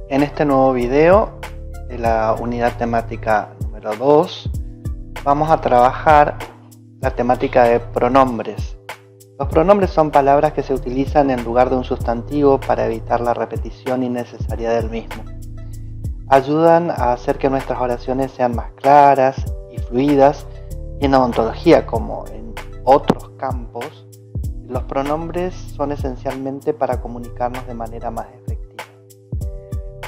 En este nuevo video de la unidad temática número 2 vamos a trabajar la temática de pronombres. Los pronombres son palabras que se utilizan en lugar de un sustantivo para evitar la repetición innecesaria del mismo. Ayudan a hacer que nuestras oraciones sean más claras y fluidas, y en odontología, como en otros campos, los pronombres son esencialmente para comunicarnos de manera más efectiva.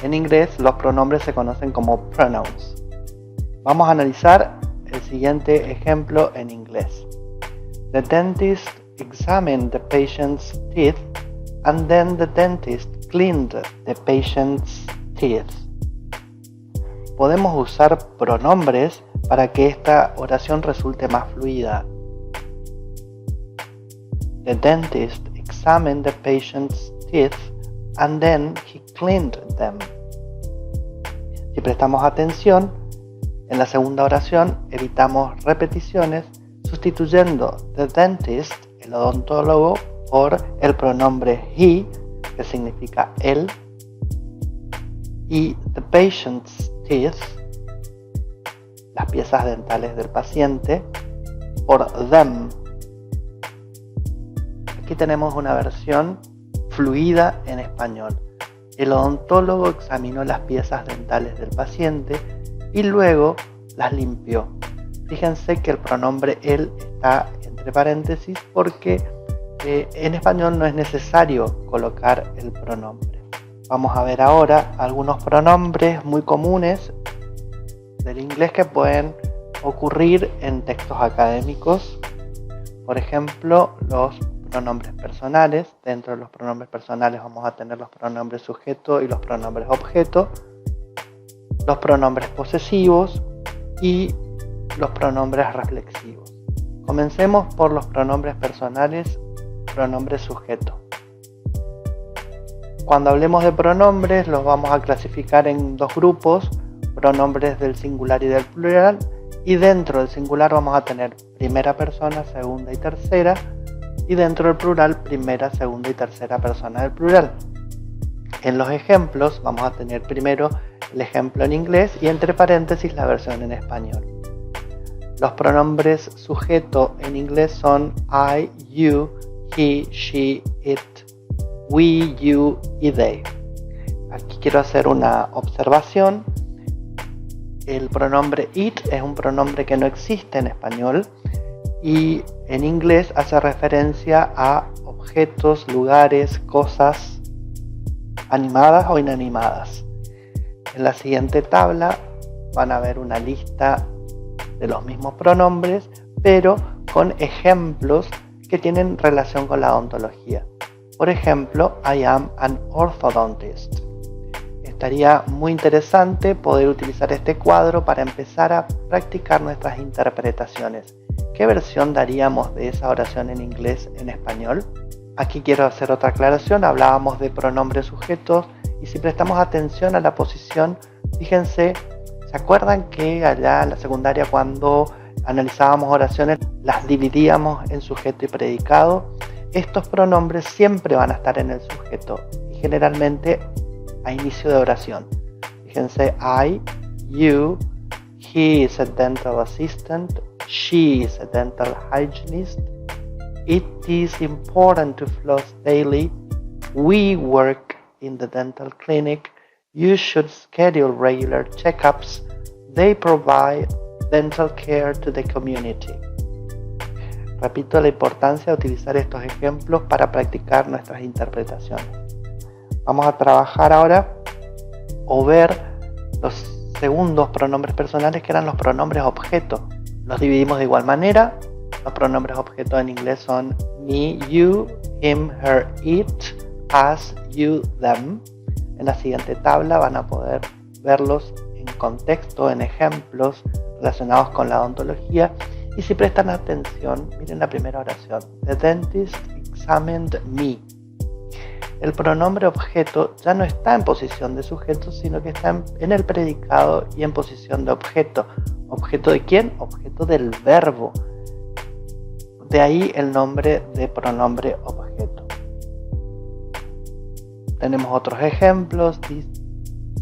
En inglés, los pronombres se conocen como pronouns. Vamos a analizar el siguiente ejemplo en inglés. The dentist examined the patient's teeth and then the dentist cleaned the patient's teeth. Podemos usar pronombres para que esta oración resulte más fluida. The dentist examined the patient's teeth and then he cleaned them. Si prestamos atención, en la segunda oración evitamos repeticiones sustituyendo the dentist, el odontólogo, por el pronombre he, que significa él, y the patient's teeth, las piezas dentales del paciente, por them. Aquí tenemos una versión fluida en español. El odontólogo examinó las piezas dentales del paciente y luego las limpió. Fíjense que el pronombre él está entre paréntesis porque en español no es necesario colocar el pronombre. Vamos a ver ahora algunos pronombres muy comunes del inglés que pueden ocurrir en textos académicos. Por ejemplo, los pronombres personales. Dentro de los pronombres personales vamos a tener los pronombres sujeto y los pronombres objeto, los pronombres posesivos y los pronombres reflexivos. Comencemos por los pronombres personales, pronombres sujeto. Cuando hablemos de pronombres los vamos a clasificar en dos grupos, pronombres del singular y del plural, y dentro del singular vamos a tener primera persona, segunda y tercera, y dentro del plural, primera, segunda y tercera persona del plural. En los ejemplos vamos a tener primero el ejemplo en inglés y entre paréntesis la versión en español. Los pronombres sujeto en inglés son I, you, he, she, it, we, you y they. Aquí quiero hacer una observación. El pronombre it es un pronombre que no existe en español y en inglés hace referencia a objetos, lugares, cosas animadas o inanimadas. En la siguiente tabla van a ver una lista de los mismos pronombres, pero con ejemplos que tienen relación con la odontología. Por ejemplo, I am an orthodontist. Estaría muy interesante poder utilizar este cuadro para empezar a practicar nuestras interpretaciones. ¿Qué versión daríamos de esa oración en inglés en español? Aquí quiero hacer otra aclaración. Hablábamos de pronombres sujetos y si prestamos atención a la posición, fíjense, ¿se acuerdan que allá en la secundaria cuando analizábamos oraciones las dividíamos en sujeto y predicado? Estos pronombres siempre van a estar en el sujeto y generalmente a inicio de oración. Fíjense, I, you, he is a dental assistant, she is a dental hygienist, it is important to floss daily, we work in the dental clinic, you should schedule regular checkups, they provide dental care to the community. Repito la importancia de utilizar estos ejemplos para practicar nuestras interpretaciones. Vamos a trabajar ahora o ver los segundos pronombres personales que eran los pronombres objeto. Los dividimos de igual manera. Los pronombres objeto en inglés son me, you, him, her, it, us, you, them. En la siguiente tabla van a poder verlos en contexto, en ejemplos relacionados con la odontología. Y si prestan atención, miren la primera oración. The dentist examined me. El pronombre objeto ya no está en posición de sujeto, sino que está en el predicado y en posición de objeto. ¿Objeto de quién? Objeto del verbo. De ahí el nombre de pronombre objeto. Tenemos otros ejemplos.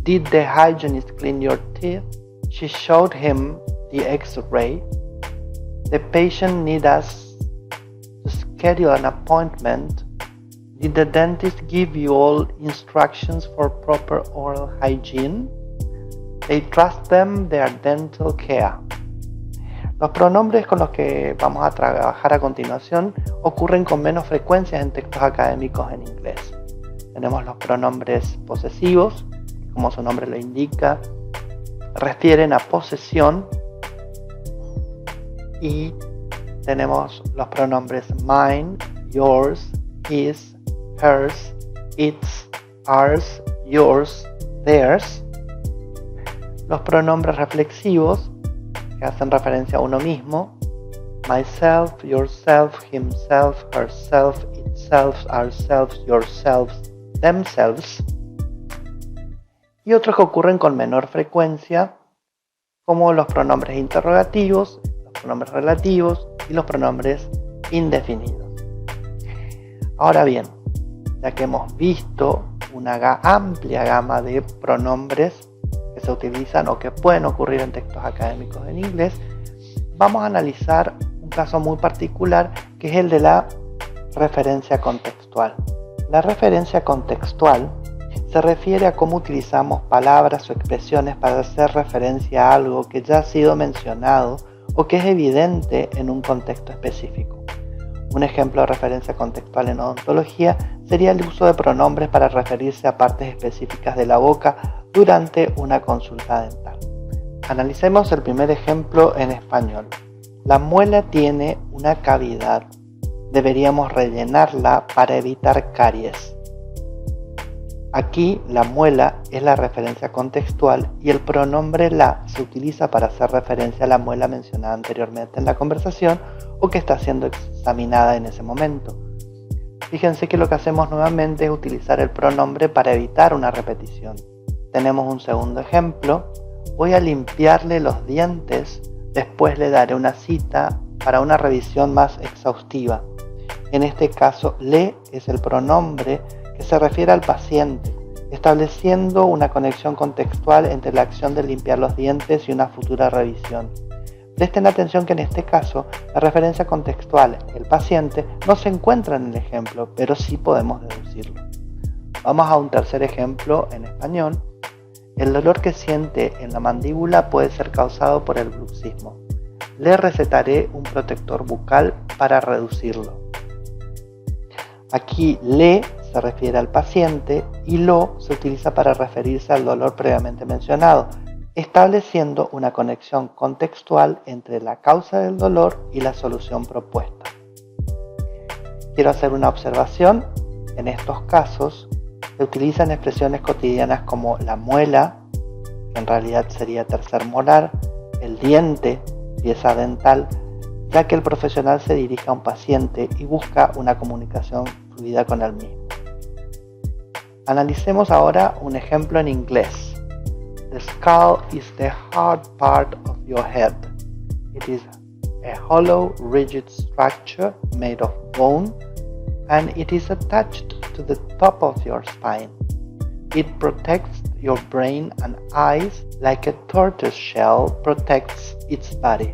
Did the hygienist clean your teeth? She showed him the x-ray. The patient need us to schedule an appointment. Did the dentist give you all instructions for proper oral hygiene? They trust them their dental care. Los pronombres con los que vamos a trabajar a continuación ocurren con menos frecuencia en textos académicos en inglés. Tenemos los pronombres posesivos, que como su nombre lo indica, refieren a posesión, y tenemos los pronombres mine, yours, his, hers, its, ours, yours, theirs. Los pronombres reflexivos, que hacen referencia a uno mismo: myself, yourself, himself, herself, itself, ourselves, yourselves, themselves. Y otros que ocurren con menor frecuencia, como los pronombres interrogativos, los pronombres relativos y los pronombres indefinidos. Ahora bien, ya que hemos visto una amplia gama de pronombres que se utilizan o que pueden ocurrir en textos académicos en inglés, vamos a analizar un caso muy particular, que es el de la referencia contextual. La referencia contextual se refiere a cómo utilizamos palabras o expresiones para hacer referencia a algo que ya ha sido mencionado o que es evidente en un contexto específico. Un ejemplo de referencia contextual en odontología sería el uso de pronombres para referirse a partes específicas de la boca durante una consulta dental. Analicemos el primer ejemplo en español. La muela tiene una cavidad. Deberíamos rellenarla para evitar caries. Aquí la muela es la referencia contextual y el pronombre la se utiliza para hacer referencia a la muela mencionada anteriormente en la conversación o que está siendo examinada en ese momento. Fíjense que lo que hacemos nuevamente es utilizar el pronombre para evitar una repetición. Tenemos un segundo ejemplo. Voy a limpiarle los dientes, después le daré una cita para una revisión más exhaustiva. En este caso, le es el pronombre que se refiere al paciente, estableciendo una conexión contextual entre la acción de limpiar los dientes y una futura revisión. Presten atención que en este caso, la referencia contextual, el paciente, no se encuentra en el ejemplo, pero sí podemos deducirlo. Vamos a un tercer ejemplo en español. El dolor que siente en la mandíbula puede ser causado por el bruxismo. Le recetaré un protector bucal para reducirlo. Aquí le se refiere al paciente y lo se utiliza para referirse al dolor previamente mencionado, estableciendo una conexión contextual entre la causa del dolor y la solución propuesta. Quiero hacer una observación. En estos casos se utilizan expresiones cotidianas como la muela, que en realidad sería tercer molar, el diente, pieza dental, ya que el profesional se dirige a un paciente y busca una comunicación fluida con el mismo. Analicemos ahora un ejemplo en inglés. The skull is the hard part of your head. It is a hollow, rigid structure made of bone, and it is attached to the top of your spine. It protects your brain and eyes like a tortoise shell protects its body.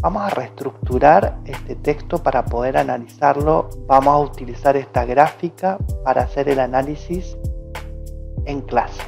Vamos a reestructurar este texto para poder analizarlo. Vamos a utilizar esta gráfica para hacer el análisis en clase.